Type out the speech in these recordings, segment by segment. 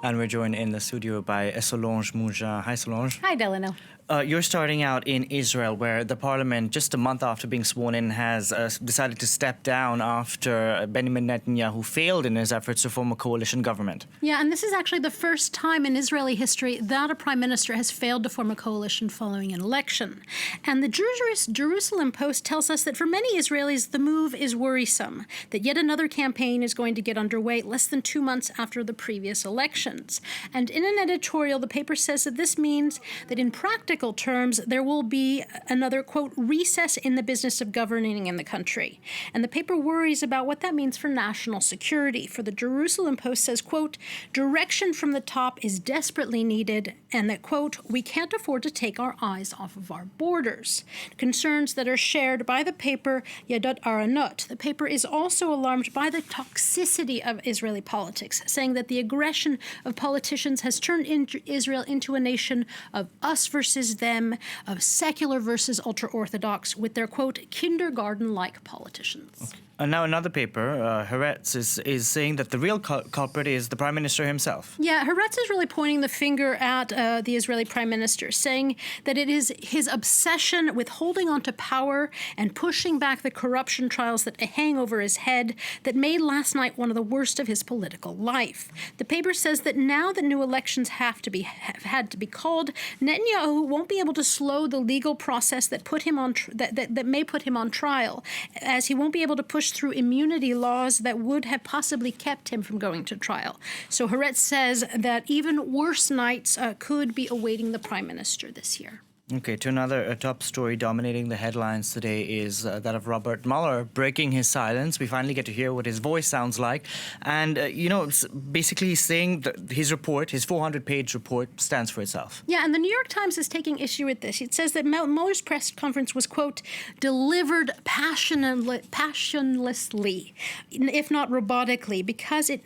And we're joined in the studio by Solange Moujin. Hi, Solange. Hi, Delano. You're starting out in Israel, where the parliament, just a month after being sworn in, has decided to step down after Benjamin Netanyahu failed in his efforts to form a coalition government. Yeah, and this is actually the first time in Israeli history that a prime minister has failed to form a coalition following an election. And the Jerusalem Post tells us that for many Israelis, the move is worrisome, that yet another campaign is going to get underway less than 2 months after the previous elections. And in an editorial, the paper says that this means that in practical terms, there will be another, quote, recess in the business of governing in the country. And the paper worries about what that means for national security. For the Jerusalem Post says, quote, direction from the top is desperately needed, and that, quote, we can't afford to take our eyes off of our borders. Concerns that are shared by the paper Yedot Aronot. The paper is also alarmed by the toxicity of Israeli politics, saying that the aggression of politicians has turned Israel into a nation of us versus them, of secular versus ultra-Orthodox, with their, quote, kindergarten-like politicians. Okay. And now another paper, Haaretz, is saying that the real culprit is the prime minister himself. Yeah, Haaretz is really pointing the finger at the Israeli prime minister, saying that it is his obsession with holding on to power and pushing back the corruption trials that hang over his head that made last night one of the worst of his political life. The paper says that now that new elections had to be called, Netanyahu won't be able to slow the legal process that may put him on trial, as he won't be able to push through immunity laws that would have possibly kept him from going to trial. So Haaretz says that even worse nights could be awaiting the prime minister this year. Okay, to another top story dominating the headlines today is that of Robert Mueller breaking his silence. We finally get to hear what his voice sounds like. And, basically saying that his report, his 400-page report, stands for itself. Yeah, and the New York Times is taking issue with this. It says that Mueller's press conference was, quote, delivered passionlessly, if not robotically, because of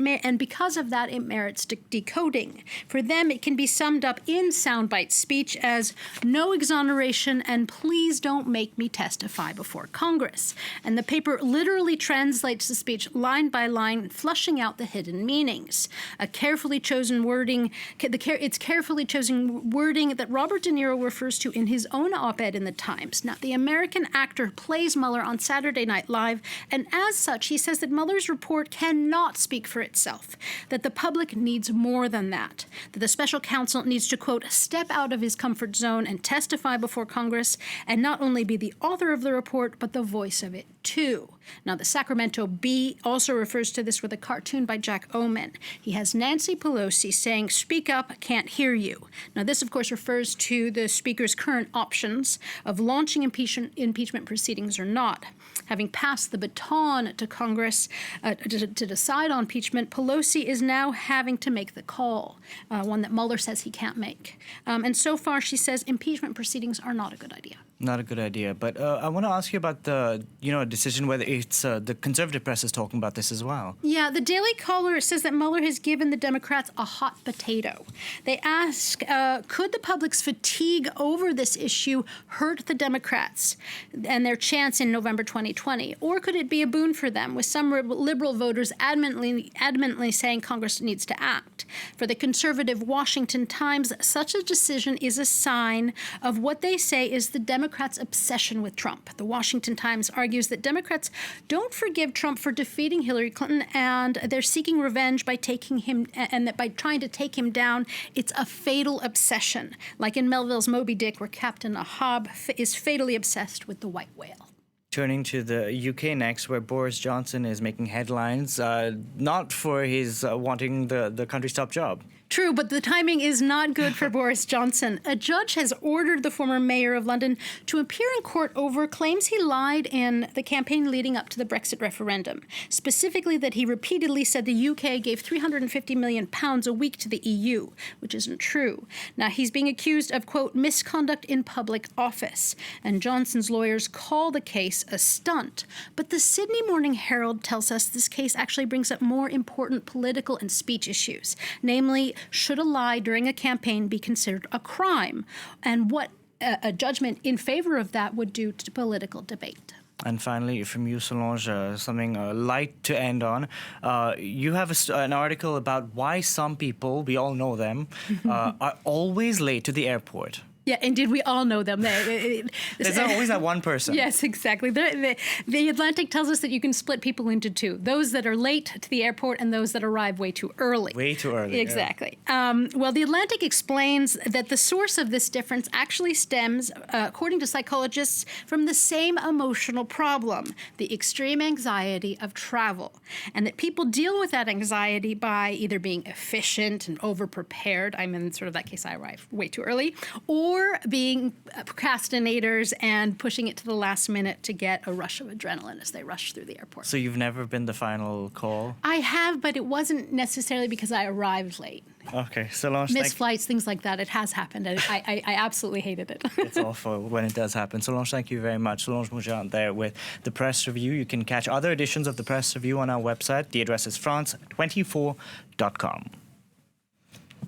that, it merits decoding. For them, it can be summed up in soundbite speech as no exoneration, and please don't make me testify before Congress. And the paper literally translates the speech line by line, flushing out the hidden meanings. It's carefully chosen wording that Robert De Niro refers to in his own op-ed in the Times. Now, the American actor plays Mueller on Saturday Night Live, and as such, he says that Mueller's report cannot speak for itself, that the public needs more than that the special counsel needs to, quote, step out of his comfort zone and testify before Congress, and not only be the author of the report, but the voice of it, too. Now, the Sacramento Bee also refers to this with a cartoon by Jack Oman. He has Nancy Pelosi saying, speak up, can't hear you. Now, this, of course, refers to the Speaker's current options of launching impeachment proceedings or not. Having passed the baton to Congress to decide on impeachment, Pelosi is now having to make the call, one that Mueller says he can't make. And so far, she says impeachment proceedings are not a good idea. Not a good idea. But I want to ask you about the, decision whether it's the conservative press is talking about this as well. Yeah, the Daily Caller says that Mueller has given the Democrats a hot potato. They ask, could the public's fatigue over this issue hurt the Democrats and their chance in November 2020? Or could it be a boon for them, with some liberal voters adamantly saying Congress needs to act? For the conservative Washington Times, such a decision is a sign of what they say is the Democrats' obsession with Trump. The Washington Times argues that Democrats don't forgive Trump for defeating Hillary Clinton, and they're seeking revenge by by trying to take him down. It's a fatal obsession, like in Melville's Moby Dick, where Captain Ahab is fatally obsessed with the white whale. Turning to the UK next, where Boris Johnson is making headlines, not for his wanting the country's top job. True, but the timing is not good for Boris Johnson. A judge has ordered the former mayor of London to appear in court over claims he lied in the campaign leading up to the Brexit referendum, specifically that he repeatedly said the UK gave £350 million a week to the EU, which isn't true. Now, he's being accused of, quote, misconduct in public office, and Johnson's lawyers call the case a stunt. But the Sydney Morning Herald tells us this case actually brings up more important political and speech issues, namely, should a lie during a campaign be considered a crime, and what a judgment in favor of that would do to political debate. And finally, from you, Solange, something light to end on. You have an article about why some people, we all know them, are always late to the airport. Yeah, indeed, we all know them. There's always that one person. Yes, exactly. The Atlantic tells us that you can split people into two: those that are late to the airport and those that arrive way too early. Way too early. Exactly. Yeah. Well, the Atlantic explains that the source of this difference actually stems, according to psychologists, from the same emotional problem: the extreme anxiety of travel, and that people deal with that anxiety by either being efficient and over-prepared. I'm in sort of that case, I arrive way too early, or being procrastinators and pushing it to the last minute to get a rush of adrenaline as they rush through the airport. So you've never been the final call? I have, but it wasn't necessarily because I arrived late. Okay, Solange, Missed flights, things like that. It has happened, and I absolutely hated it. It's awful when it does happen. Solange, thank you very much. Solange Moujant there with the Press Review. You can catch other editions of the Press Review on our website. The address is france24.com.